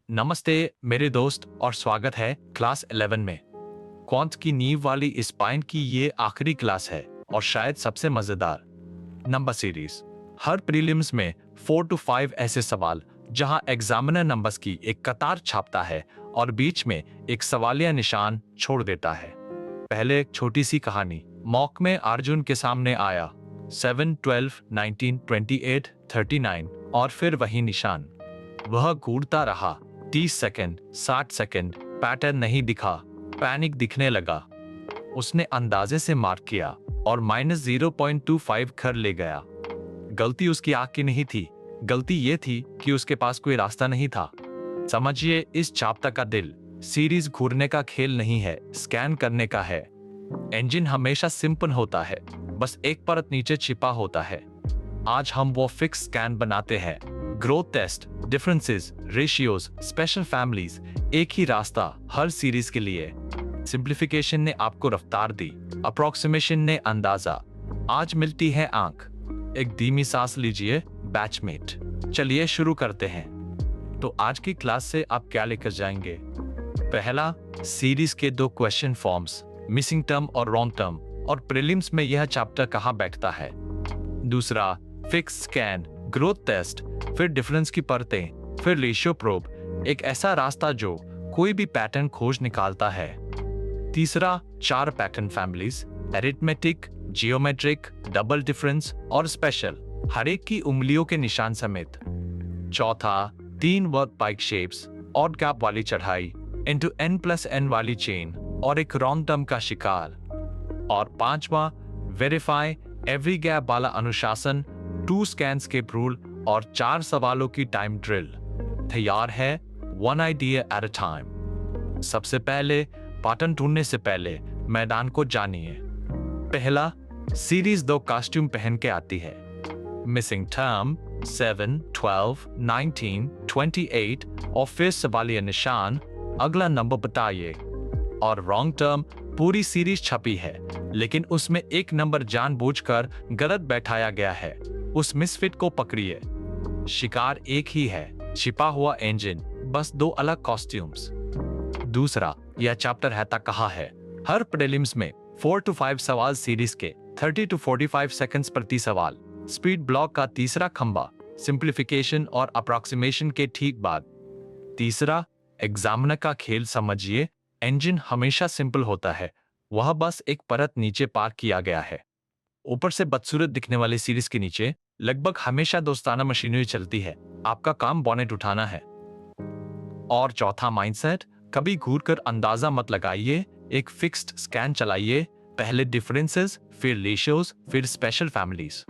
नमस्ते मेरे दोस्त और स्वागत है क्लास 11 में। क्वांट की नींव वाली इस पाइन की ये आखिरी क्लास है और शायद सबसे मजेदार नंबर सीरीज। हर प्रीलिम्स में 4 to 5 ऐसे सवाल जहां एग्जामिनर नंबर्स की एक कतार छापता है और बीच में एक सवालिया निशान छोड़ देता है। पहले एक छोटी सी कहानी। मॉक में अर्जुन के सामने आया 7, 12, 19, 28, 39 और फिर वही निशान। वह घूरता रहा 30 सेकंड, 60 सेकंड, पैटर्न नहीं दिखा, पैनिक दिखने लगा। उसने अंदाजे से मार्क किया और -0.25 घर ले गया। गलती उसकी आंख की नहीं थी, गलती ये थी कि उसके पास कोई रास्ता नहीं था। समझिए इस चैप्टर का दिल। सीरीज घूरने का खेल नहीं है, स्कैन करने का है। इंजन हमेशा सिंपल होता है, बस एक परत नीचे छिपा होता है। आज हम वो फिक्स स्कैन बनाते हैं। Growth test, differences, ratios, special families, एक ही रास्ता हर सीरीज के लिए। सिंप्लीफिकेशन ने आपको रफ्तार दी, अप्रोक्सीमेशन ने अंदाजा। आज मिलती है आंख। एक धीमी सांस लीजिए बैचमेट। चलिए शुरू करते हैं। तो आज की क्लास से आप क्या लेकर जाएंगे? पहला, सीरीज के 2 क्वेश्चन फॉर्म्स, मिसिंग टर्म और रॉन्ग टर्म, और प्रीलिम्स में यह चैप्टर कहां बैठता है। दूसरा, फिक्स स्कैन, ग्रोथ टेस्ट, फिर डिफरेंस की परतें, फिर रेशियो प्रोब, एक ऐसा रास्ता जो कोई भी पैटर्न खोज निकालता है। तीसरा, 4 pattern families, arithmetic, geometric, double difference और स्पेशल, हर एक की उंगलियों के निशान समेत। चौथा, 3 वर्ड पाइक शेप्स, ऑड गैप वाली चढ़ाई, इनटू n+n वाली चेन और एक रॉन्ग टर्म का शिकार। और पांचवा, वेरीफाई एवरी गैप वाला अनुशासन, 2 स्कैन स्केप रूल और 4 सवालों की टाइम ड्रिल। तैयार है? 1 आइडिया एट अ टाइम। सबसे पहले पैटर्न ढूंढने से पहले मैदान को जानिए। पहला, सीरीज 2 कॉस्ट्यूम पहन के आती है। मिसिंग टर्म 7, 12, 19, 28 और फिर सवालिया निशान, अगला नंबर बताइए। और रॉन्ग टर्म, पूरी सीरीज छपी है लेकिन उसमें एक नंबर जानबूझकर गलत बैठाया गया है, उस मिसफिट को पकड़िए। शिकार एक ही है, छिपा हुआ इंजन, बस 2 अलग कॉस्ट्यूम्स। दूसरा, यह चैप्टर है कहा है। हर प्रीलिम्स में 4 to 5 सवाल सीरीज के 30 to 45 सेकंड्स प्रति सवाल। स्पीड ब्लॉक का तीसरा खंबा, सिंप्लीफिकेशन और अप्रोक्सीमेशन के ठीक बाद। तीसरा, एग्जामिनर का खेल समझिए। इंजन हमेशा सिंपल होता है, वह बस एक परत नीचे पार किया गया है। ऊपर से बदसूरत दिखने वाली सीरीज के नीचे लगभग हमेशा दोस्ताना मशीनरी चलती है। आपका काम बॉनेट उठाना है। और चौथा माइंडसेट, कभी घूरकर अंदाजा मत लगाइए, एक फिक्स्ड स्कैन चलाइए। पहले डिफरेंसेस, फिर रेशियोज, फिर स्पेशल फैमिलीज।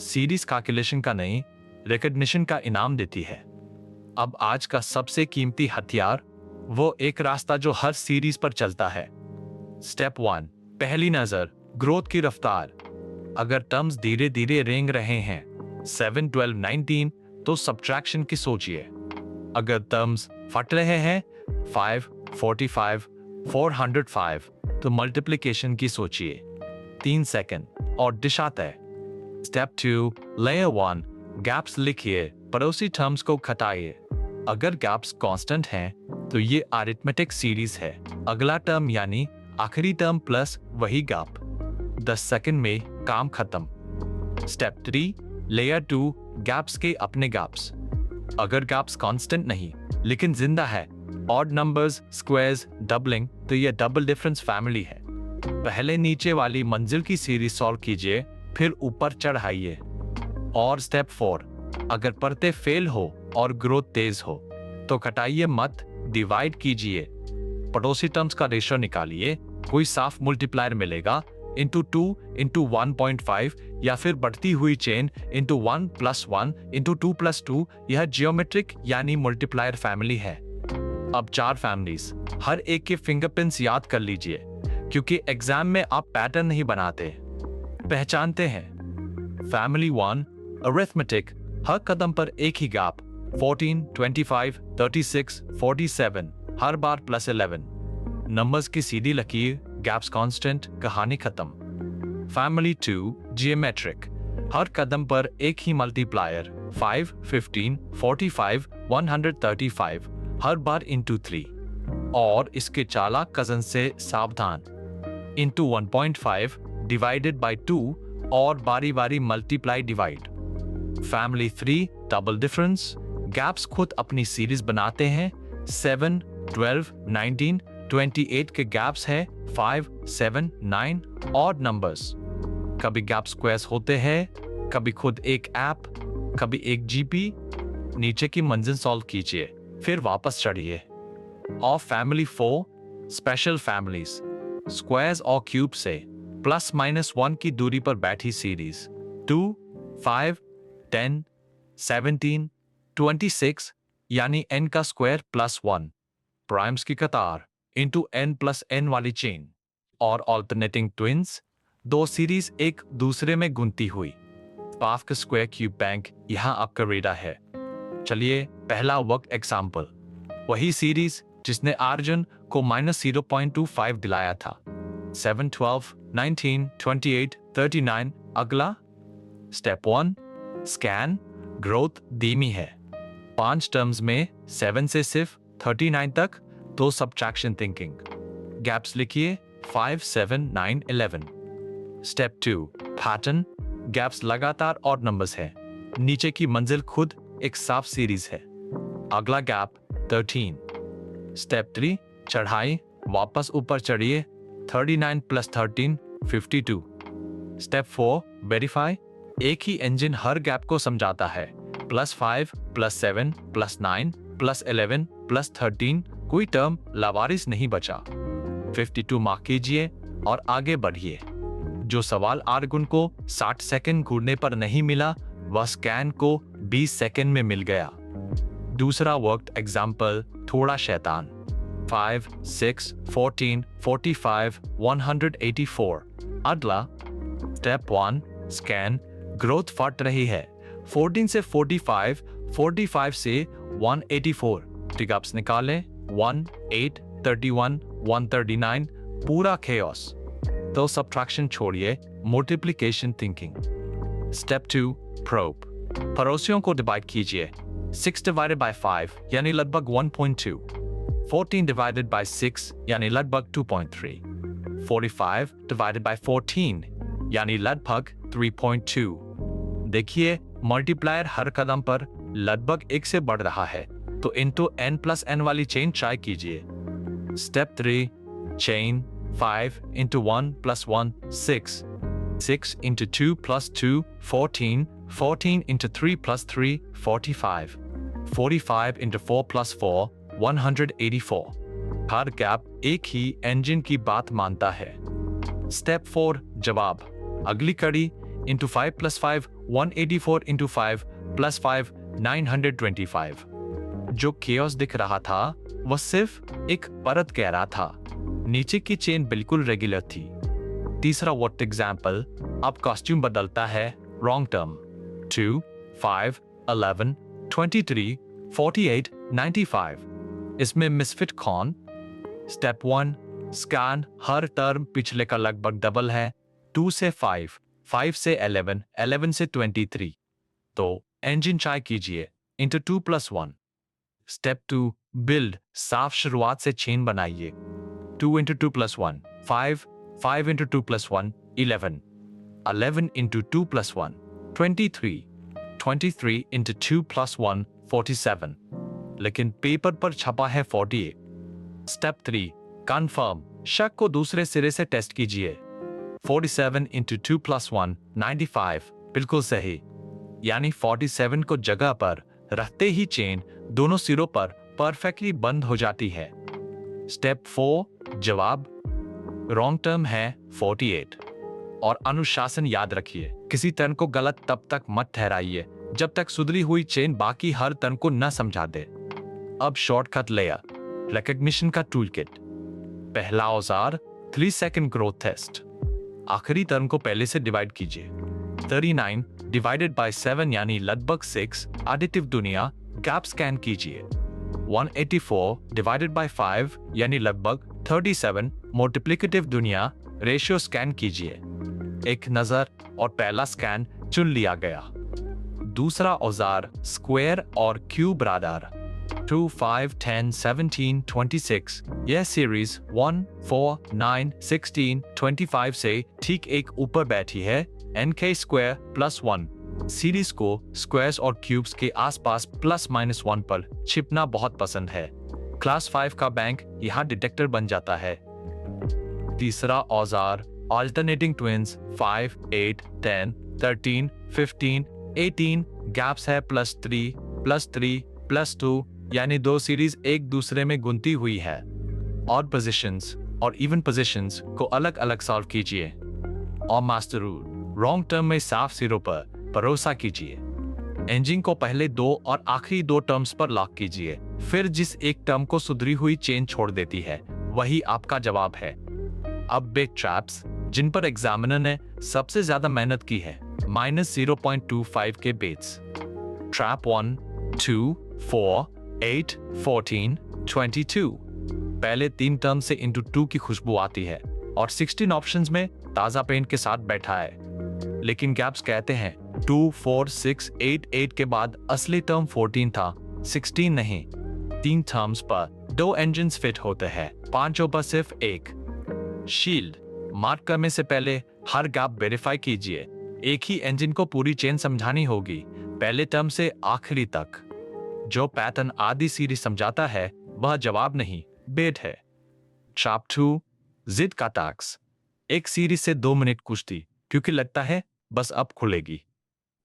सीरीज कैलकुलेशन का नहीं, रिकॉग्निशन का इनाम देती है। अब आज का सबसे कीमती हथियार, वो एक रास्ता जो हर सीरीज पर चलता है। स्टेप 1, पहली नजर, ग्रोथ की रफ्तार। अगर टर्म्स धीरे धीरे रेंग रहे हैं 7, 12, 19 तो सब्ट्रैक्शन की सोचिए। अगर टर्म्स फट रहे हैं 5, 45, 405 तो मल्टीप्लिकेशन की सोचिए। 3 सेकंड और दिशा तय। स्टेप 2, लेयर 1, गैप्स लिखिए, पड़ोसी टर्म्स को घटाइए। अगर गैप्स कांस्टेंट हैं तो ये अरिथमेटिक सीरीज है। अगला टर्म यानी आखिरी टर्म प्लस वही गैप। 10 सेकंड में काम खत्म। स्टेप 3, लेयर 2, गैप्स के अपने गैप्स। अगर गैप्स कांस्टेंट नहीं लेकिन जिंदा है, ऑड नंबर्स, स्क्वायर्स, डबलिंग, तो ये डबल डिफरेंस फैमिली है। पहले नीचे वाली मंजिल की सीरीज सॉल्व कीजिए, फिर ऊपर चढ़ाइए। और स्टेप 4, अगर परतें फेल हो और ग्रोथ तेज हो तो घटाइए मत, डिवाइड कीजिए। पड़ोसी टर्म्स का रेशियो निकालिए, कोई साफ मल्टीप्लायर मिलेगा, इंटू 2 इंटू 1.5 या फिर बढ़ती हुई चेन इंटू 1 + 1 इंटू 2 + 2। यह जियोमेट्रिक यानी मल्टीप्लायर फैमिली है। अब 4 फैमिलीज, हर एक के फिंगरप्रिंट्स याद कर लीजिए क्योंकि एग्जाम में आप पैटर्न नहीं बनाते, पहचानते हैं। फैमिली 1, अरिथमेटिक, हर कदम पर एक ही गैप, 14, 25, 36, 47, हर बार +11। नंबर्स की सीधी लकीर, गैप्स कांस्टेंट, कहानी खत्म। फैमिली 2, जियोमेट्रिक, हर कदम पर एक ही मल्टीप्लायर, 5, 15, 45, 135, हर बार इंटू 3 और इसके चालाक कजन से सावधान, इंटू 1.5 डिवाइडेड बाय 2 और बारी बारी multiply divide. Family 3 double difference, gaps खुद अपनी सीरीज बनाते हैं। 7, 12, 19, 28 के गैप्स है 5, 7, 9 और नंबर्स। कभी गैप स्क्वायर्स होते हैं, कभी खुद एक ऐप, कभी एक जीपी। नीचे की मंजिल सॉल्व कीजिए, फिर वापस चढ़िए। Of family 4 special families, squares और क्यूब से +-1 की दूरी पर बैठी सीरीज 2, 5, 10, 17, 26 यानी n का स्क्वायर +1, प्राइम्स की कतार इंटू n+n वाली चेन और ऑल्टरनेटिंग ट्विंस, दो सीरीज एक दूसरे में गुनती हुई। पाफ का स्क्वायर क्यूब बैंक यहाँ आपका रेडा है। चलिए पहला वर्क एग्जाम्पल, वही सीरीज जिसने अर्जुन को -0.25 दिलाया था। 7, 12, 19, 28, 39। अगला स्टेप 1 स्कैन, ग्रोथ धीमी है। 5 टर्म्स में 7 से सिर्फ 39 तक, तो सब्ट्रैक्शन थिंकिंग। गैप्स लिखिए 5, 7, 9, 11। स्टेप 2 पैटर्न, गैप्स लगातार और नंबर्स है। नीचे की मंजिल खुद एक साफ सीरीज है। अगला गैप 13। स्टेप 3 चढ़ाई, वापस ऊपर चढ़िए। 39 + 13 52। स्टेप 4 वेरीफाई, एक ही इंजन हर गैप को समझाता है। +5, +7, +9, +11, +13, कोई टर्म लावारिस नहीं बचा। 52 मार्क कीजिए और आगे बढ़िए। जो सवाल आर्गुन को 60 सेकंड घूरने पर नहीं मिला, वह स्कैन को 20 सेकंड में मिल गया। दूसरा वर्कड एग्जाम्पल थोड़ा शैतान। 5, 6, 14, 45, 184। अगला स्टेप 1 स्कैन, ग्रोथ फट रही है। 14 से 45, 45 से 184। टिकअप्स निकालें। 1, 8, 31, 139, पूरा खेओस। तो सब्ट्रैक्शन छोड़िए, मल्टीप्लिकेशन थिंकिंग। स्टेप 2 प्रोब, पड़ोसियों को डिवाइड कीजिए। 6 डिवाइडेड बाय 5 यानी लगभग 1.2। 14 डिवाइडेड बाय 6 यानी लगभग 2.3। 45 डिवाइडेड बाय 14 यानी लगभग 3.2। देखिए मल्टीप्लायर हर कदम पर लगभग 1 से बढ़ रहा है, तो इंटू n+n वाली चेन ट्राई कीजिए। Step 3 chain, 5 into 1 + 1 6, 6 into 2 + 2 14, 14 into 3 + 3 45, 45 into 4 + 4 184। हर गैप एक ही इंजन की बात मानता है। स्टेप 4 जवाब, अगली कड़ी into 5 + 5 184 into 5 + 5 925। जो केओस दिख रहा था वह सिर्फ एक परत कह रहा था, नीचे की चेन बिल्कुल रेगुलर थी। तीसरा वर्कड एग्जाम्पल, अब कॉस्ट्यूम बदलता है। Wrong term 2, 5, 11, 23, 48, 95। इसमें मिसफिट कौन? स्टेप 1 स्कैन, हर टर्म पिछले का लगभग डबल है। 2 से 5, 5 से 11, 11 से 23। तो इंजन ट्राई कीजिए इंटू 2 + 1। स्टेप 2 बिल्ड, साफ शुरुआत से चेन बनाइए। 2 into 2 + 1 5, 5 into 2 + 1 11, 11 into 2 + 1 23, 23 into 2 + 1 47, लेकिन पेपर पर छपा है 48। स्टेप 3 कंफर्म, शक को दूसरे सिरे से टेस्ट कीजिए। 47 into 2 + 1 95, बिल्कुल सही, यानी 47 को जगह पर रखते ही चेन दोनों सिरों पर परफेक्टली बंद हो जाती है। स्टेप 4 जवाब, रॉन्ग टर्म है 48। और अनुशासन याद रखिए, किसी टर्न को गलत तब तक मत ठहराइए जब तक सुधरी हुई चेन बाकी हर टर्न को न समझा दे। अब शॉर्टकट लेयर, रिकॉग्निशन का टूल किट। पहला औजार 3 सेकंड ग्रोथ टेस्ट। आखिरी टर्न को पहले से डिवाइड कीजिए। 39 डिवाइडेड बाय 7 यानी लगभग 6, एडिटिव दुनिया, गैप स्कैन कीजिए। 184 डिवाइडेड बाय 5 यानी लगभग 37, मल्टीप्लिकेटिव दुनिया, रेशियो स्कैन कीजिए। एक नजर और पहला स्कैन चुन लिया गया। दूसरा औजार स्क्वायर और क्यूब राडार। 2, 5, 10, 17, 26। यह सीरीज 1, 4, 9, 16, 25 से ठीक एक ऊपर बैठी है। nk स्क्वायर प्लस 1 सीरीज को स्क्वायर्स और क्यूब्स के आसपास प्लस माइनस 1 पर छिपना बहुत पसंद है। क्लास 5 का बैंक यहाँ डिटेक्टर बन जाता है। तीसरा औजार अल्टरनेटिंग ट्विंस 5, 8, 10, 13, 15, 18 गैप्स है +3, +2 यानी दो सीरीज एक दूसरे में गुंती हुई है। ऑड पोजीशंस और इवन पोजीशंस को अलग अलग सॉल्व कीजिए। और मास्टर रूल रॉन्ग टर्म में साफ सिरों पर भरोसा कीजिए। इंजन को पहले दो और आखिरी दो टर्म्स पर लॉक कीजिए, फिर जिस एक टर्म को सुधरी हुई चेन छोड़ देती है वही आपका जवाब है। अब बिग ट्रैप्स जिन पर एग्जामिनर ने सबसे ज्यादा मेहनत की है -0.25 के बेट्स। ट्रैप 1, 2, 4, 8, 14, 22 पहले 3 टर्म से इंटू 2 की खुशबू आती है और 16 ऑप्शंस में ताजा पेंट के साथ बैठा है। लेकिन गैप्स कहते हैं 2, 4, 6, 8, 8 के बाद असली टर्म 14 था, 16 नहीं। 3 टर्म्स पर 2 इंजन्स फिट होते हैं, 5 पर सिर्फ 1। शील्ड मार्क करने से पहले हर गैप वेरीफाई कीजिए। एक ही इंजन को पूरी चेन समझानी होगी, पहले टर्म से आखिरी तक। जो पैटर्न आधी सीरीज समझाता है वह जवाब नहीं, बेट है। ट्रैप 2 जिद का टैक्स। एक सीरीज से 2 मिनट कुश्ती, क्योंकि लगता है बस अब खुलेगी।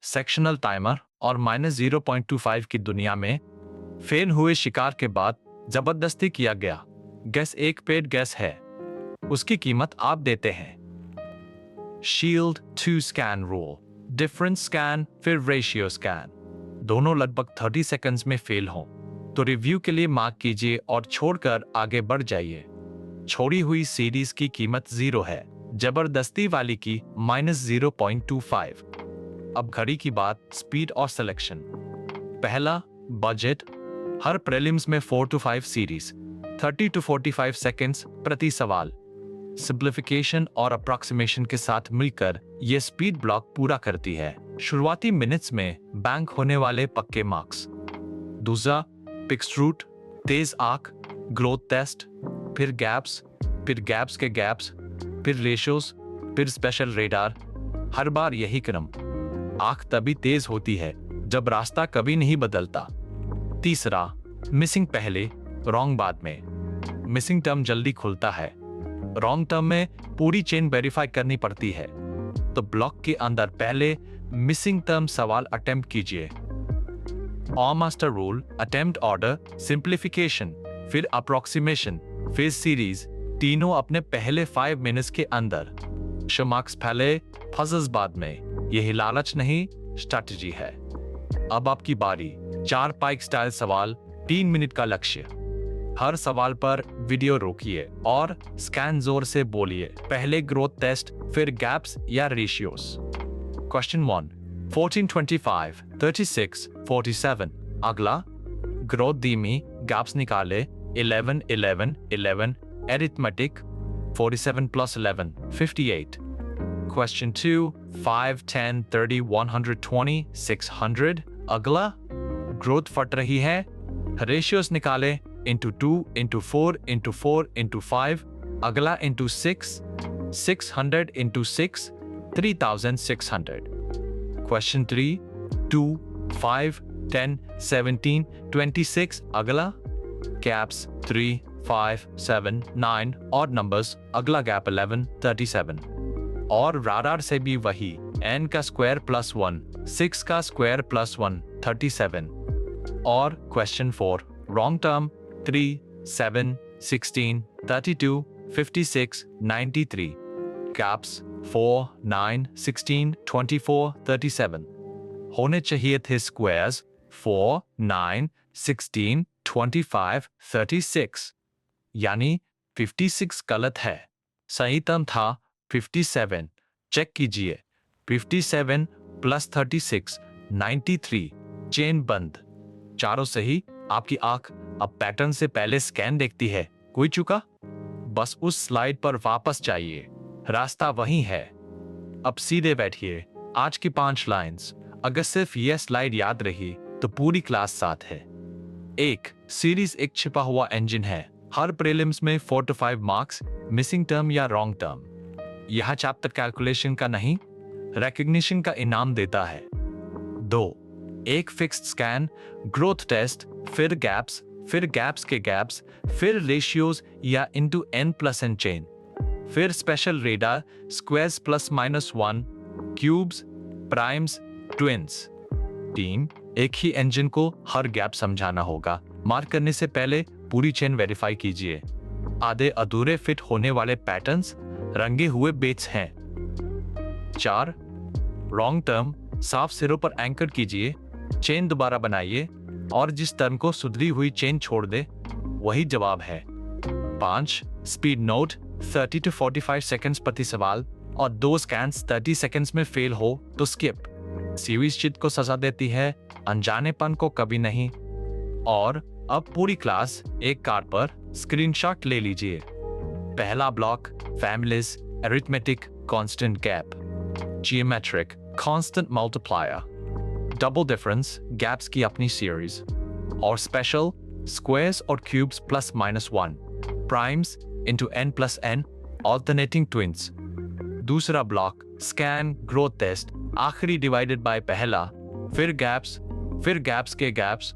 सेक्शनल टाइमर और -0.25 की दुनिया में फेल हुए शिकार के बाद जबरदस्ती किया गया गैस एक पेड गैस है, उसकी कीमत आप देते हैं। Shield 2 scan rule, difference scan फिर रेशियो स्कैन, दोनों लगभग 30 सेकंड्स में फेल हों तो रिव्यू के लिए मार्क कीजिए और छोड़कर आगे बढ़ जाइए। छोड़ी हुई सीरीज की कीमत 0 है, जबरदस्ती वाली की -0.25। अब घड़ी की बात, स्पीड और सिलेक्शन। पहला बजट, हर प्रीलिम्स में 4 to 5 सीरीज, 30 to 45 सेकंड्स प्रति सवाल। सिंप्लीफिकेशन और अप्रॉक्सीमेशन के साथ मिलकर यह स्पीड ब्लॉक पूरा करती है। शुरुआती मिनट्स में बैंक होने वाले पक्के मार्क्स। दूसरा पिक्स रूट, तेज आंख, ग्रोथ टेस्ट, फिर गैप्स के गैप्स, फिर रेशोस, फिर स्पेशल रेडार। हर बार यही क्रम। आंख तभी तेज होती है जब रास्ता कभी नहीं बदलता। तीसरा मिसिंग पहले, रॉन्ग बाद में। मिसिंग टर्म जल्दी खुलता है, रॉन्ग टर्म में पूरी चेन वेरीफाई करनी पड़ती है। तो ब्लॉक के अंदर पहले मिसिंग टर्म सवाल अटेम्प्ट कीजिए। और master rule, attempt order, simplification, फिर अप्रोक्सीमेशन, फिर सीरीज, तीनों अपने पहले 5 मिनट्स के अंदर। मार्क्स पहले, पजल्स बाद में। यही लालच नहीं, स्ट्रैटेजी है। अब आपकी बारी। 4 पाइक स्टाइल सवाल, 3 मिनट का लक्ष्य। हर सवाल पर वीडियो रोकिए और स्कैन जोर से बोलिए। पहले ग्रोथ टेस्ट, फिर गैप्स या रेशियोस। क्वेश्चन 1, 14, 25, 36, 47। अगला ग्रोथ धीमी, गैप्स निकाले। 11, 11, 11 अरिथमेटिक। 47 + 11, 58। Question 2, 5, 10, 30, 120, 600। अगला ग्रोथ फट रही है, रेशियोस निकाले। into 2, into 4, into 4, into 5। अगला into 6, 600 into 6, 3600। Question 3, 2, 5, 10, 17, 26। अगला गैप्स 3, 5, 7, 9 और नंबर्स। अगला गैप 11, 37। और राडार से भी वही, n का स्क्वायर +1, 6 का स्क्वायर +1, 37। और क्वेश्चन 4, रॉन्ग टर्म 3, 7, 16, 32, 56, 93। गैप्स 4, 9, 16, 24, 37। होने चाहिए थे स्क्वायर्स 4, 9, 16, 25, 36। यानी 56 गलत है, सही टर्म था 57। चेक कीजिए, 57 + 36, 93। चेन बंद। चारों सही। आपकी आंख अब पैटर्न से पहले स्कैन देखती है। कोई चुका? बस उस स्लाइड पर वापस जाइए, रास्ता वही है। अब सीधे बैठिए। आज की 5 लाइंस, अगर सिर्फ यह स्लाइड याद रही तो पूरी क्लास साथ है। एक सीरीज एक छिपा हुआ इंजन है। हर प्रीलिम्स में 4 to 5 मार्क्स मिसिंग टर्म या रॉन्ग टर्म। यह चैप्टर कैलकुलेशन का नहीं, रिकग्निशन का इनाम देता है। 2 एक फिक्स्ड स्कैन, ग्रोथ टेस्ट, फिर गैप्स के गैप्स, फिर रेशियोज या इनटू n+n चेन, फिर special radar, squares +-1, cubes, primes, twins. 3 एक ही इंजन को हर गैप समझाना होगा। मार्क करने से पहले पूरी चेन वेरीफाई कीजिए। आधे अधूरे फिट होने वाले पैटर्न्स रंगे हुए बेट्स हैं। 4 रॉन्ग टर्म साफ सिरों पर एंकर कीजिए, चेन दोबारा बनाइए और जिस टर्म को सुधरी हुई चेन छोड़ दे वही जवाब है। 5 स्पीड नोट 30 to 45 सेकंड्स प्रति सवाल और 2 स्कैन्स 30 सेकंड्स में फेल हो तो स्किप। सीरीज चिट को सजा देती है, अनजानेपन को कभी नहीं। और अब पूरी क्लास एक कार्ड पर स्क्रीनशॉट ले लीजिए। पहला block families, arithmetic, constant gap, geometric, constant multiplier, double difference, gaps की अपनी सीरीज, और स्पेशल स्क्वायर्स और cubes +-1, primes into n+n, alternating twins। दूसरा ब्लॉक स्कैन, ग्रोथ टेस्ट, आखिरी डिवाइडेड बाय पहला, फिर गैप्स के गैप्स,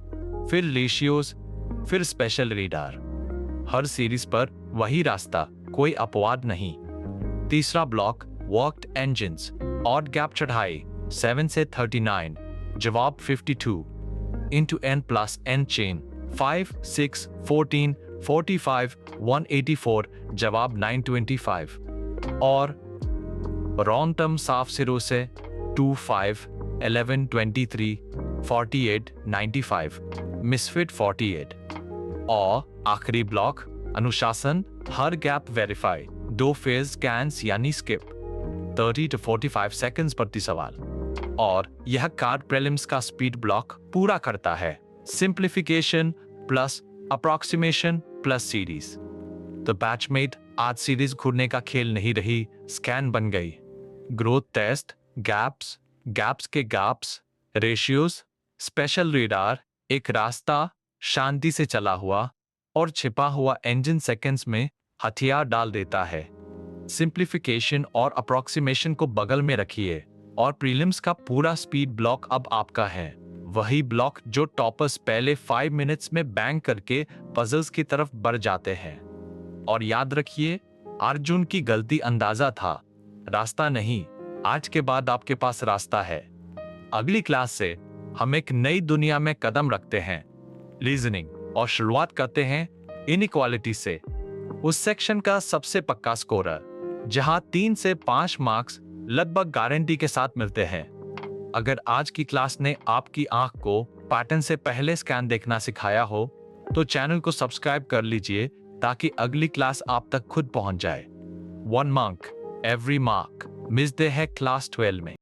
फिर रेशियोज, फिर स्पेशल रेडार। हर सीरीज पर वही रास्ता, कोई अपवाद नहीं। तीसरा block worked engines, odd gap चढ़ाई 7 से 39, जवाब 52 into n+n चेन 5, 6, 14, 45, 184, जवाब 925। और रॉन्ग टर्म साफ सिरों से 2, 5, 11, 23, 48, 95, मिसफिट 48। और आखिरी ब्लॉक अनुशासन, हर गैप वेरीफाई, 2 फेज स्कैन्स यानी स्किप, 30 to 45 सेकंड्स प्रति सवाल। और यह कार्ड प्रीलिम्स का स्पीड ब्लॉक पूरा करता है। Simplification plus approximation plus series. तो बैचमेट, आज सीरीज घूरने का खेल नहीं रही, स्कैन बन गई। ग्रोथ टेस्ट, गैप्स के गैप्स, रेशियोज, स्पेशल रेडार, एक रास्ता शांति से चला हुआ और छिपा हुआ इंजन सेकंड्स में हथियार डाल देता है। सिंप्लीफिकेशन और अप्रॉक्सीमेशन को बगल में रखिए और प्रीलिम्स का पूरा स्पीड ब्लॉक अब आपका है। वही ब्लॉक जो टॉपर्स पहले 5 मिनट्स में बैंग करके पजल्स की तरफ बढ़ जाते हैं। और याद रखिए, अर्जुन की गलती अंदाजा था, रास्ता नहीं। आज के बाद आपके पास रास्ता है। अगली क्लास से हम एक नई दुनिया में कदम रखते हैं, रीजनिंग, और शुरुआत करते हैं इनइक्वालिटी से, उस सेक्शन का सबसे पक्का स्कोरर जहां 3 से 5 मार्क्स लगभग गारंटी के साथ मिलते हैं। अगर आज की क्लास ने आपकी आंख को पैटर्न से पहले स्कैन देखना सिखाया हो तो चैनल को सब्सक्राइब कर लीजिए ताकि अगली क्लास आप तक खुद पहुंच जाए। 1 मार्क एवरी मार्क मिसते हैं क्लास 12 में।